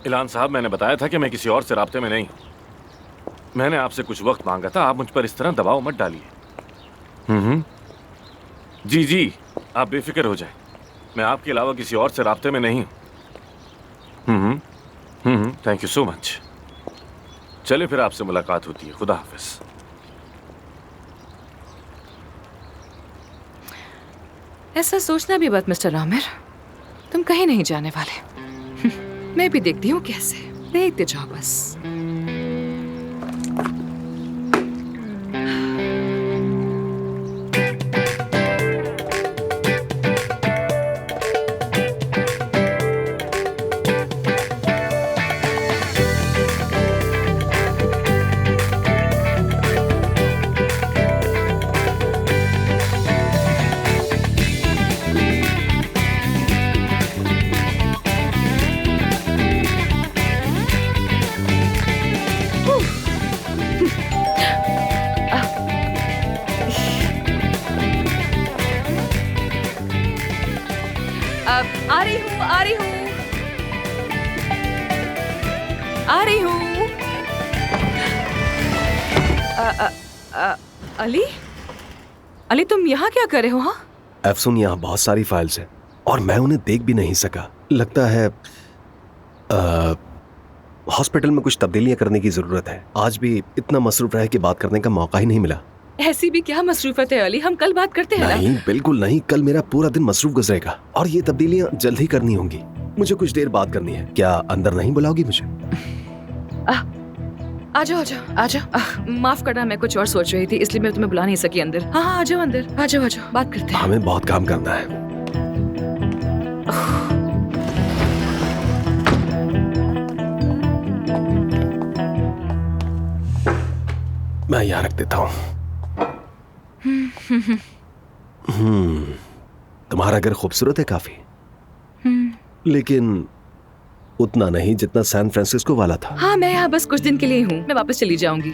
इलान साहब, मैंने बताया था कि मैं किसी और से राब्ते में नहीं हूं। मैंने आपसे कुछ वक्त मांगा था, आप मुझ पर इस तरह दबाव मत डालिए। जी जी, आप बेफिक्र हो जाएं। मैं आपके अलावा किसी और से राब्ते में नहीं हूं। Thank you so much. चले फिर, आपसे मुलाकात होती है। खुदा हाफिज। ऐसा सोचना भी मत मिस्टर आमिर, तुम कहीं नहीं जाने वाले। मैं भी देखती हूँ कैसे, देखते जाओ बस। अब आ रही हूँ, आ रही हूँ, आ रही हूँ। अली, अली तुम यहाँ क्या कर रहे हो? हाँ अफसून, यहाँ बहुत सारी फाइल्स हैं और मैं उन्हें देख भी नहीं सका। लगता है हॉस्पिटल में कुछ तब्दीलियां करने की जरूरत है। आज भी इतना मसरूफ रहे कि बात करने का मौका ही नहीं मिला। ऐसी भी क्या मसरूफत है अली, हम कल बात करते हैं ना? नहीं, बिल्कुल नहीं। कल मेरा पूरा दिन मसरूफ गुजरेगा और ये तब्दीलियां जल्द ही करनी होंगी। मुझे कुछ देर बात करनी है। क्या अंदर नहीं बुलाओगी मुझे? आ जाओ, आ जाओ, आ जाओ। माफ करना, मैं कुछ और सोच रही थी, इसलिए मैं तुम्हें बुला नहीं सकी अंदर। हाँ हाँ, आ जाओ अंदर, आ जाओ, आ जाओ, बात करते हैं। हमें बहुत काम करना है। मैं यहाँ रख देता हूँ। तुम्हारा घर खूबसूरत है काफी, लेकिन उतना नहीं जितना सैन फ्रांसिस्को वाला था। हाँ, मैं यहाँ बस कुछ दिन के लिए हूँ, मैं वापस चली जाऊंगी।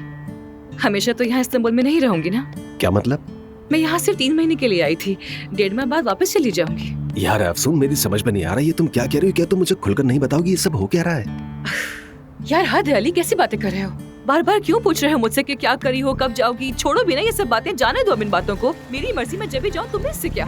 हमेशा तो यहाँ इस्तांबुल में नहीं रहूंगी ना। क्या मतलब? मैं यहाँ सिर्फ 3 महीने के लिए आई थी, 1.5 माह बाद वापस चली जाऊंगी। यार अफसून, मेरी समझ में नहीं आ रहा ये तुम क्या कह रही हो। क्या तुम मुझे खुलकर नहीं बताओगी ये सब हो क्या रहा है? यार हद है अली, कैसी बातें कर रहे हो? बार बार क्यों पूछ रहे हो मुझसे कि क्या करी हो, कब जाओगी? छोड़ो भी ना ये सब बातें, जाने दो अब इन बातों को। मेरी मर्जी, मैं जब भी जाऊँ, तुम्हें इससे क्या?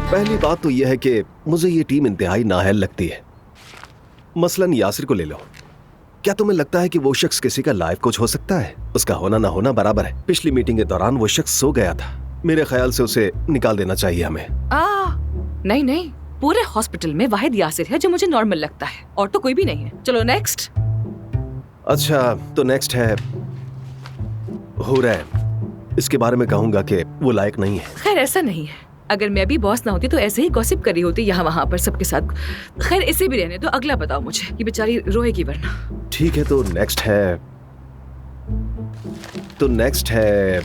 पहली बात तो यह है कि मुझे ये टीम इंतहाई नाअहल लगती है। मसलन यासिर को ले लो। क्या तुम्हें लगता है कि वो शख्स किसी का लाइफ कोच हो सकता है? उसका होना ना होना बराबर है। पिछली मीटिंग के दौरान वो शख्स सो गया था। मेरे ख्याल से उसे निकाल देना चाहिए हमें। नहीं नहीं, पूरे हॉस्पिटल में वाहिद यासिर है जो मुझे नॉर्मल लगता है, और तो कोई भी नहीं है। चलो नेक्स्ट। अच्छा, तो नेक्स्ट है हुरै। इसके बारे में कहूंगा कि वो लायक नहीं है। खैर ऐसा नहीं है, अगर मैं भी बॉस ना होती तो ऐसे ही गॉसिप करी होती यहाँ वहाँ पर सबके साथ। खैर इसे भी रहने दो, अगला बताओ मुझे, ये बेचारी रोएगी वरना। ठीक है, तो नेक्स्ट है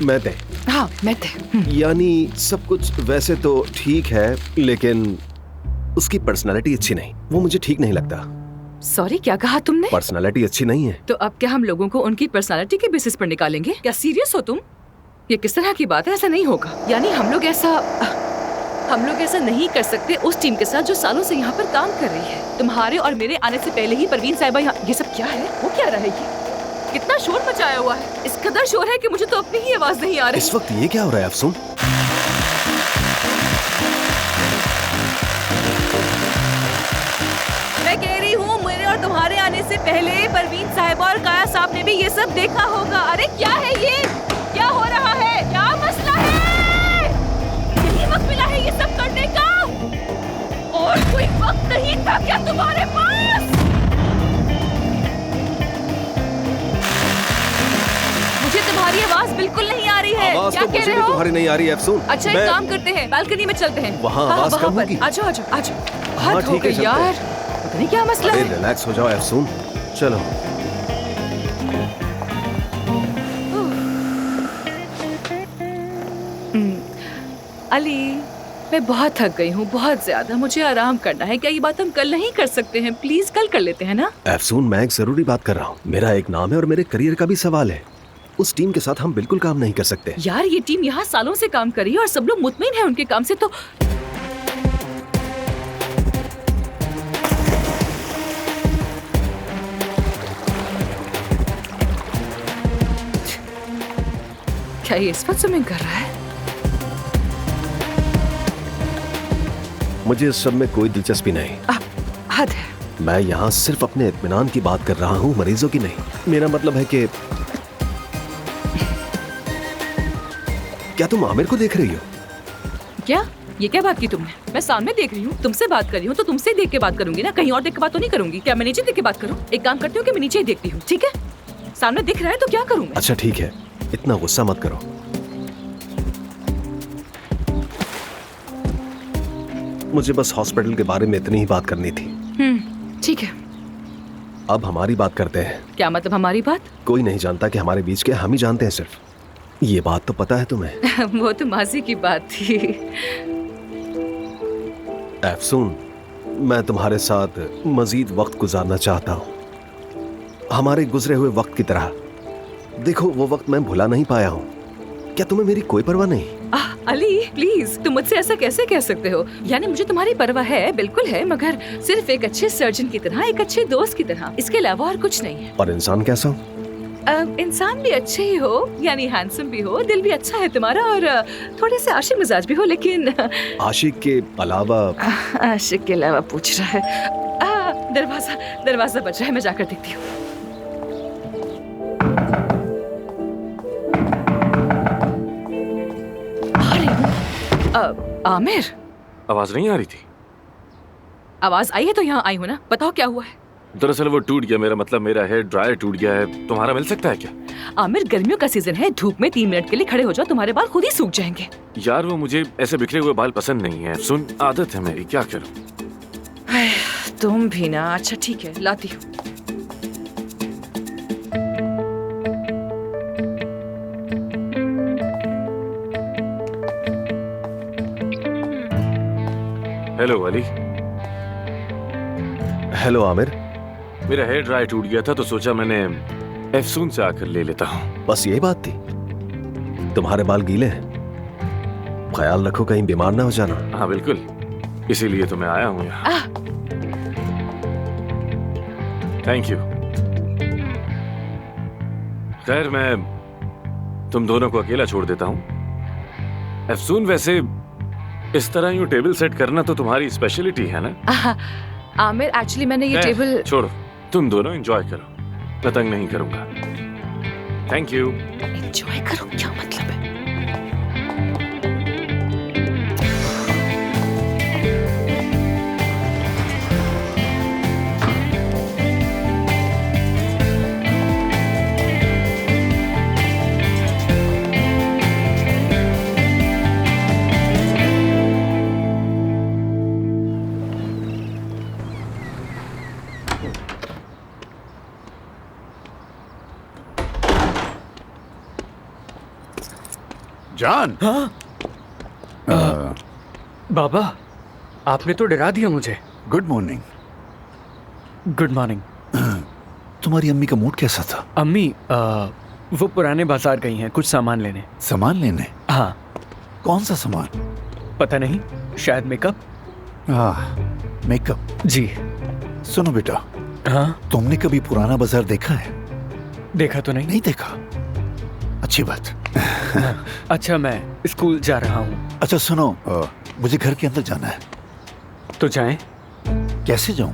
मैते। हाँ मैते। यानी सब कुछ वैसे तो ठीक है, लेकिन उसकी पर्सनालिटी अच्छी नहीं। वो मुझे ठीक नहीं लगता। सॉरी, क्या कहा तुमने? पर्सनालिटी अच्छी नहीं है। तो अब क्या हम लोगों को उनकी पर्सनालिटी के बेसिस पर निकालेंगे? क्या सीरियस हो तुम? ये किस तरह की बात है? ऐसा नहीं होगा। यानी हम लोग ऐसा नहीं कर सकते उस टीम के साथ जो सालों से यहाँ पर काम कर रही है। तुम्हारे और मेरे आने से पहले ही परवीन साहिबा यहाँ। ये सब क्या है? वो क्या रहा है? ये कितना शोर मचाया हुआ है? इस कदर शोर है कि मुझे तो अपनी ही आवाज नहीं आ रही। इस वक्त ये क्या हो रहा है अफसून? मैं कह रही हूँ, मेरे और तुम्हारे आने से पहले परवीन साहिबा और काया साहब ने भी ये सब देखा होगा। अरे क्या है ये? क्या हो रहा है? क्या मसला है? यही वक्त मिला है ये सब करने का? और कोई वक्त नहीं था क्या तुम्हारे पास? मुझे तुम्हारी आवाज बिल्कुल नहीं आ रही है। आवाज क्या तो कह मुझे रहे भी हो? तुम्हारी नहीं आ रही है अफसून। अच्छा एक काम करते हैं, बालकनी में चलते हैं। वहाँ आवाज कम होगी। आ जाओ, आ जाओ, आ जाओ। हाँ, हद हो ठीक है, गई चलते यार, हैं। पता नहीं क्या मसला अरे है। रिलैक्स हो जाओ अफसून, चलो। अली, मैं बहुत थक गई हूँ, बहुत ज्यादा। मुझे आराम करना है। क्या ये बात हम कल नहीं कर सकते हैं? प्लीज कल कर लेते हैं ना। अफसून, मैं एक जरूरी बात कर रहा हूँ। मेरा एक नाम है और मेरे करियर का भी सवाल है। उस टीम के साथ हम बिल्कुल काम नहीं कर सकते। यार ये टीम यहाँ सालों से काम कर रही है और सब लोग मुतमिन है उनके काम से, तो क्या ये इस वक्त स्विमिंग कर रहा है? मुझे इस सब में कोई दिलचस्पी नहीं। हद है। मैं यहाँ सिर्फ अपने इत्मीनान की बात कर रहा हूँ, मरीजों की नहीं। मेरा मतलब है कि क्या तुम आमिर को देख रही हो? क्या ये क्या बात की तुमने? मैं सामने देख रही हूँ, तुमसे बात कर रही हूँ, तो तुमसे देख के बात करूंगी ना, कहीं और देख के बात तो नहीं करूंगी। क्या मैं नीचे देख के बात करूँ? एक काम करती हूँ कि मैं नीचे ही देखती हूँ, ठीक है? सामने दिख रहा है तो क्या करूँ मैं? अच्छा ठीक है, इतना गुस्सा मत करो। मुझे बस हॉस्पिटल के बारे में इतनी ही बात करनी थी। ठीक है। अब हमारी बात करते हैं। क्या मतलब हमारी बात? कोई नहीं जानता कि हमारे बीच के, हम ही जानते हैं सिर्फ। ये बात तो पता है तुम्हें। वो तो माजी की बात थी। अफसून, मैं तुम्हारे साथ मजीद वक्त गुजारना चाहता हूँ, हमारे गुजरे हुए वक्त की तरह। देखो, वो वक्त मैं भुला नहीं पाया हूँ। क्या तुम्हें मेरी कोई परवाह नहीं? अली प्लीज, तुम मुझसे ऐसा कैसे कह सकते हो? यानी मुझे तुम्हारी परवाह है, बिल्कुल है, मगर सिर्फ एक अच्छे सर्जन की तरह, एक अच्छे दोस्त की तरह। इसके अलावा और कुछ नहीं है। और इंसान कैसा हो? इंसान भी अच्छे ही हो, यानी हैंडसम भी हो, दिल भी अच्छा है तुम्हारा, और थोड़े से आशिक मिजाज भी हो। लेकिन आशिक के अलावा? आशिक के अलावा पूछ रहा है। दरवाजा बज रहा है, मैं जाकर देखती हूँ। आमिर, आवाज नहीं आ रही थी? आवाज आई है तो यहाँ आई हूँ ना। बताओ क्या हुआ है? दरअसल वो टूट गया, मेरा मतलब मेरा हेयर ड्रायर टूट गया है। तुम्हारा मिल सकता है क्या? आमिर, गर्मियों का सीजन है, धूप में 3 मिनट के लिए खड़े हो जाओ, तुम्हारे बाल खुद ही सूख जाएंगे। यार वो मुझे ऐसे बिखरे हुए बाल पसंद नहीं है। सुन, आदत है मेरी, क्या करूं? तुम भी ना। अच्छा ठीक है, लाती हूँ। हेलो अली। हेलो आमिर। मेरा हेयर ड्रायर टूट गया था तो सोचा मैंने अफसून से आकर ले लेता हूँ। बस यही बात थी? तुम्हारे बाल गीले हैं, ख्याल रखो कहीं बीमार ना हो जाना। हाँ बिल्कुल, इसीलिए तो मैं आया हूँ यहाँ। Thank you. खैर, मैं तुम दोनों को अकेला छोड़ देता हूँ। अफसून, वैसे इस तरह यूं टेबल सेट करना तो तुम्हारी स्पेशलिटी है ना? आमिर, एक्चुअली मैंने ये टेबल। छोड़ो, तुम दोनों एंजॉय करो, मैं तंग नहीं करूंगा। Thank you. एंजॉय करो क्या मतलब है? जान। हाँ? बाबा, आपने तो डरा दिया मुझे। Good morning. Good morning. तुम्हारी अम्मी का मूड कैसा था? अम्मी वो पुराने बाजार गई हैं कुछ सामान लेने। सामान लेने? हाँ। कौन सा सामान? पता नहीं, शायद मेकअप। मेकअप? जी। सुनो बेटा। हाँ? तुमने कभी पुराना बाजार देखा है? देखा तो नहीं। नहीं देखा? अच्छी बात। अच्छा, मैं स्कूल जा रहा हूँ। अच्छा सुनो, मुझे घर के अंदर जाना है। तो जाएं? कैसे जाऊं?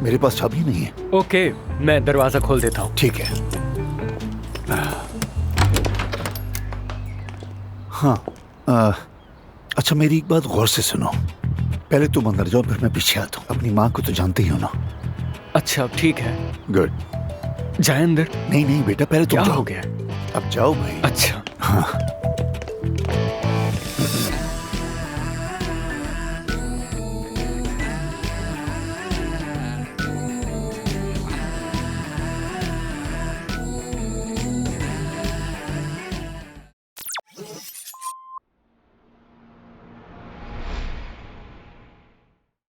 मेरे पास चाबी नहीं है। ओके, मैं दरवाजा खोल देता हूँ। ठीक है। हाँ। अच्छा, मेरी एक बात गौर से सुनो। पहले तुम अंदर जाओ, फिर मैं पीछे आता हूँ। अपनी माँ को तो जानते ही हो ना। अच्छा ठीक है। गुड। जाए अंदर? नहीं नहीं बेटा, पहले तुम क्या जाओ। हो गया? अब जाओ भाई। अच्छा। हाँ।